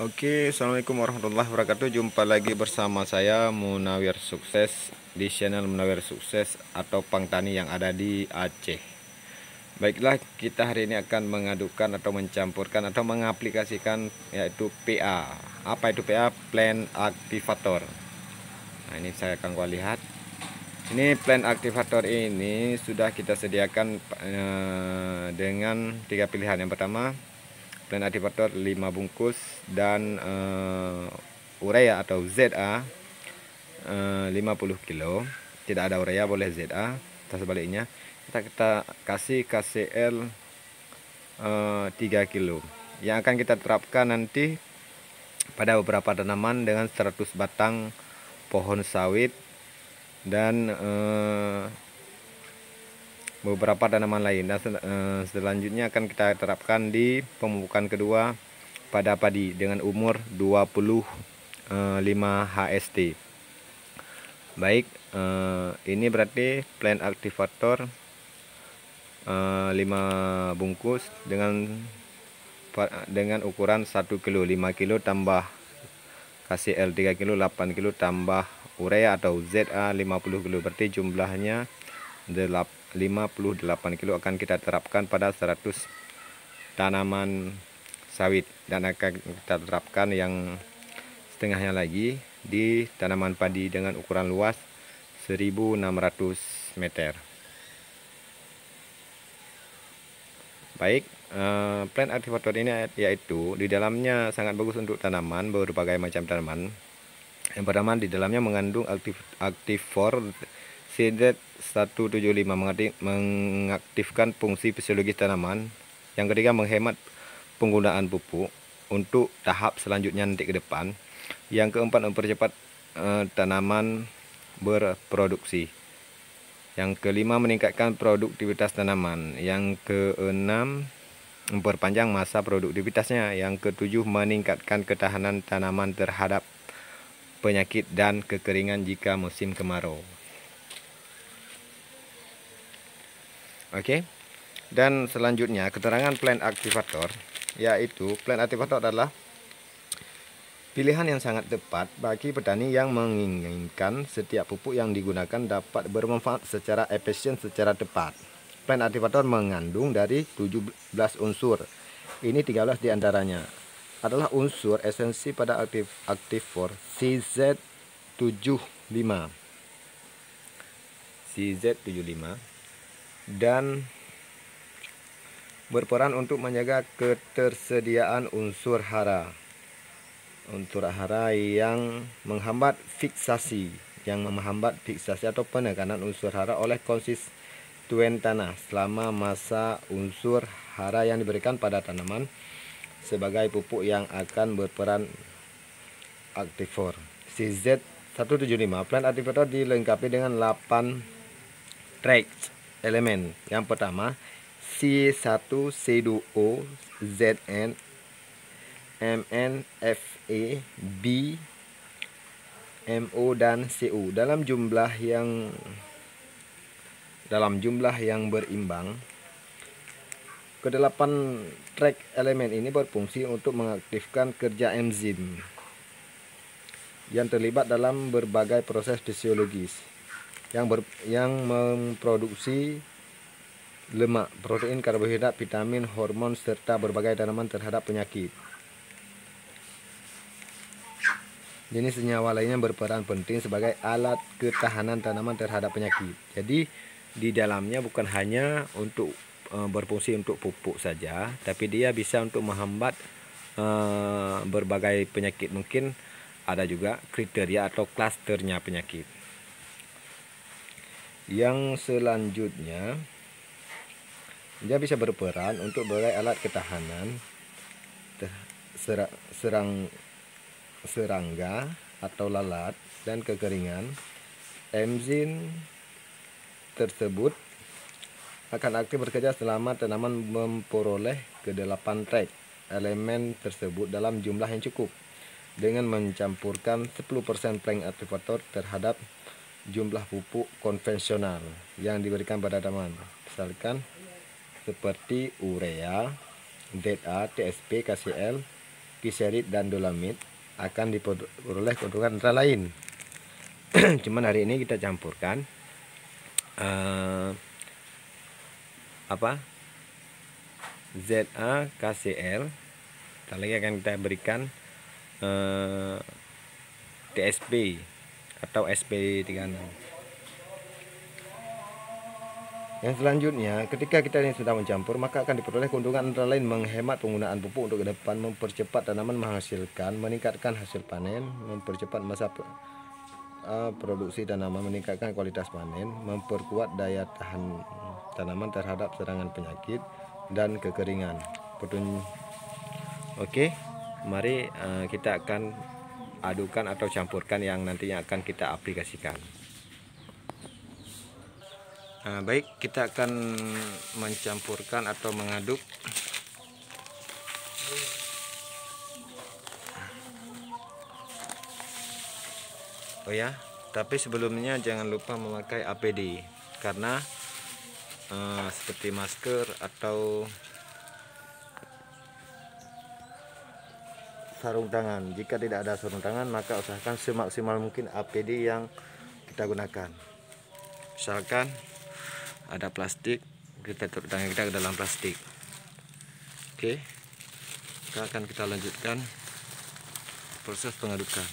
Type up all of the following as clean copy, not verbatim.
Oke, assalamualaikum warahmatullahi wabarakatuh. Jumpa lagi bersama saya Munawir Sukses di channel Munawir Sukses atau Pangtani yang ada di Aceh. Baiklah, kita hari ini akan mengadukan atau mencampurkan atau mengaplikasikan yaitu PA. Apa itu PA? Plant Activator. Nah, ini saya akan lihat. Ini plant activator ini sudah kita sediakan dengan 3 pilihan. Yang pertama, plant activator 5 bungkus dan urea atau ZA 50 kilo. Tidak ada urea, boleh ZA. Atau sebaliknya kita kasih KCl 3 kilo yang akan kita terapkan nanti pada beberapa tanaman dengan 100 batang pohon sawit dan beberapa tanaman lain. Dan selanjutnya akan kita terapkan di pemupukan kedua pada padi dengan umur 25 HST. Baik, ini berarti plant activator 5 bungkus dengan ukuran 1 kilo, 5 kilo tambah KCl 3 kilo, 8 kilo tambah urea atau ZA 50 kilo, berarti jumlahnya 58 kilo akan kita terapkan pada 100 tanaman sawit, dan akan kita terapkan yang setengahnya lagi di tanaman padi dengan ukuran luas 1600 meter. Baik, plant activator ini yaitu di dalamnya sangat bagus untuk tanaman, berbagai macam tanaman. Yang pertama, di dalamnya mengandung Activor CZ175 mengaktifkan fungsi fisiologis tanaman. Yang ketiga, menghemat penggunaan pupuk untuk tahap selanjutnya nanti ke depan. Yang keempat, mempercepat tanaman berproduksi. Yang kelima, meningkatkan produktivitas tanaman. Yang keenam, memperpanjang masa produktivitasnya. Yang ketujuh, meningkatkan ketahanan tanaman terhadap penyakit dan kekeringan jika musim kemarau. Oke. Dan selanjutnya, keterangan plant activator, yaitu plant activator adalah pilihan yang sangat tepat bagi petani yang menginginkan setiap pupuk yang digunakan dapat bermanfaat secara efisien secara tepat. Plant activator mengandung dari 17 unsur. Ini 13 diantaranya adalah unsur esensi pada Activor CZ75 dan berperan untuk menjaga ketersediaan unsur hara yang menghambat fiksasi atau penekanan unsur hara oleh konstituen tanah selama masa unsur hara yang diberikan pada tanaman sebagai pupuk yang akan berperan Activor. CZ175 plant activator dilengkapi dengan 8 trace elemen. Yang pertama, C1, C2O, Zn, Mn, Fe, B, Mo dan Cu dalam jumlah yang berimbang. Kedelapan track elemen ini berfungsi untuk mengaktifkan kerja enzim yang terlibat dalam berbagai proses fisiologis yang memproduksi lemak, protein, karbohidrat, vitamin, hormon, serta berbagai tanaman terhadap penyakit. Jenis senyawa lainnya berperan penting sebagai alat ketahanan tanaman terhadap penyakit. Jadi di dalamnya bukan hanya untuk berfungsi untuk pupuk saja, tapi dia bisa untuk menghambat berbagai penyakit. Mungkin ada juga kriteria atau klasternya penyakit. Yang selanjutnya, dia bisa berperan untuk berbagai alat ketahanan serangga atau lalat dan kekeringan. Enzim tersebut akan aktif bekerja selama tanaman memperoleh ke-8 track elemen tersebut dalam jumlah yang cukup, dengan mencampurkan 10% plant activator terhadap jumlah pupuk konvensional yang diberikan pada tanaman, misalkan seperti urea, ZA, TSP, KCl, kiserit dan dolamit akan diperoleh keuntungan antara lain. Cuman hari ini kita campurkan ZaKCl. Kita lagi akan kita berikan TSP atau SP36. Yang selanjutnya, ketika kita ini sudah mencampur, maka akan diperoleh keuntungan antara lain menghemat penggunaan pupuk untuk ke depan, mempercepat tanaman menghasilkan, meningkatkan hasil panen, mempercepat masa produksi tanaman, meningkatkan kualitas panen, memperkuat daya tahan tanaman terhadap serangan penyakit dan kekeringan. Oke, mari kita akan adukan atau campurkan yang nantinya akan kita aplikasikan. Baik, kita akan mencampurkan atau mengaduk tapi sebelumnya jangan lupa memakai APD, karena seperti masker atau sarung tangan. Jika tidak ada sarung tangan, maka usahakan semaksimal mungkin APD yang kita gunakan. Misalkan ada plastik, kita taruh tangan kita ke dalam plastik. Oke, kita lanjutkan proses pengadukan.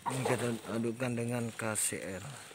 Ini kita adukkan dengan KCl.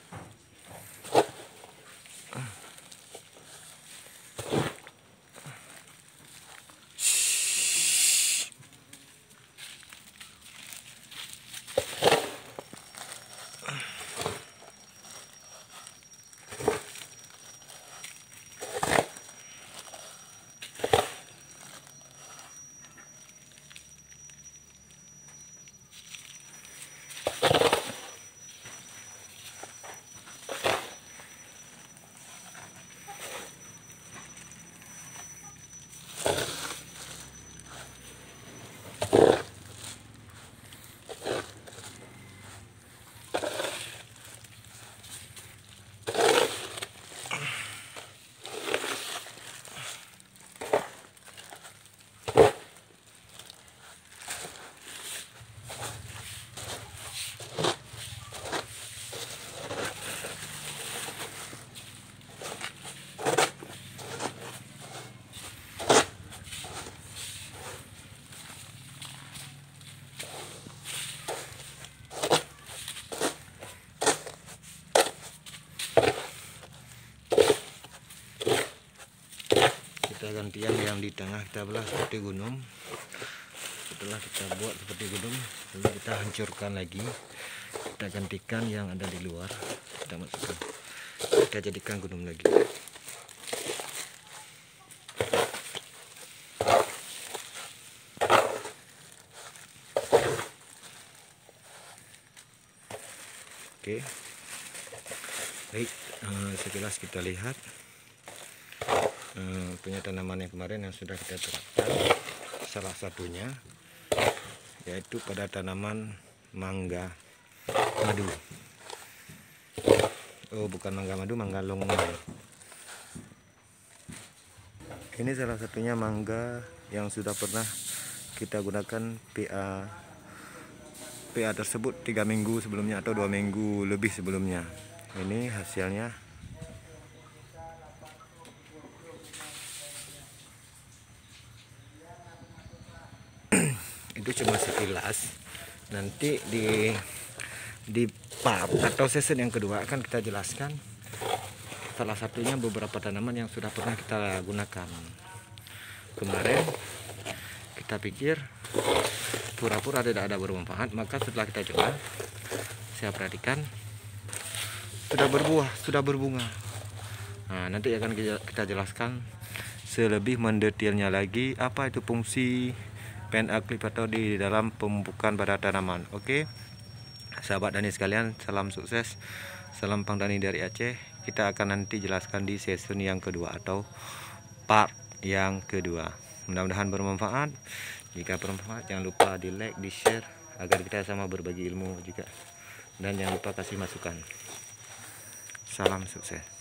Kita gantian yang di tengah, kita belah seperti gunung. Setelah kita buat seperti gunung, lalu kita hancurkan lagi, kita gantikan yang ada di luar, kita masukkan, kita jadikan gunung lagi. Oke, baik, sekilas kita lihat punya tanaman yang kemarin yang sudah kita terapkan. Salah satunya yaitu pada tanaman mangga madu. Oh, bukan mangga madu, mangga longlai. Ini salah satunya mangga yang sudah pernah kita gunakan PA tersebut 3 minggu sebelumnya atau 2 minggu lebih sebelumnya. Ini hasilnya. Itu cuma sekilas. Nanti di part atau season yang kedua akan kita jelaskan salah satunya beberapa tanaman yang sudah pernah kita gunakan. Kemarin kita pikir pura-pura tidak ada bermanfaat, maka setelah kita coba, saya perhatikan sudah berbuah, sudah berbunga. Nah, nanti akan kita jelaskan selebih mendetailnya lagi apa itu fungsi PNA clip atau di dalam pemupukan pada tanaman. Oke, sahabat tani sekalian, salam sukses, salam Pang Tani dari Aceh. Kita akan nanti jelaskan di season yang kedua atau part yang kedua. Mudah-mudahan bermanfaat. Jika bermanfaat, jangan lupa di like, di share agar kita sama berbagi ilmu juga. Dan jangan lupa kasih masukan. Salam sukses.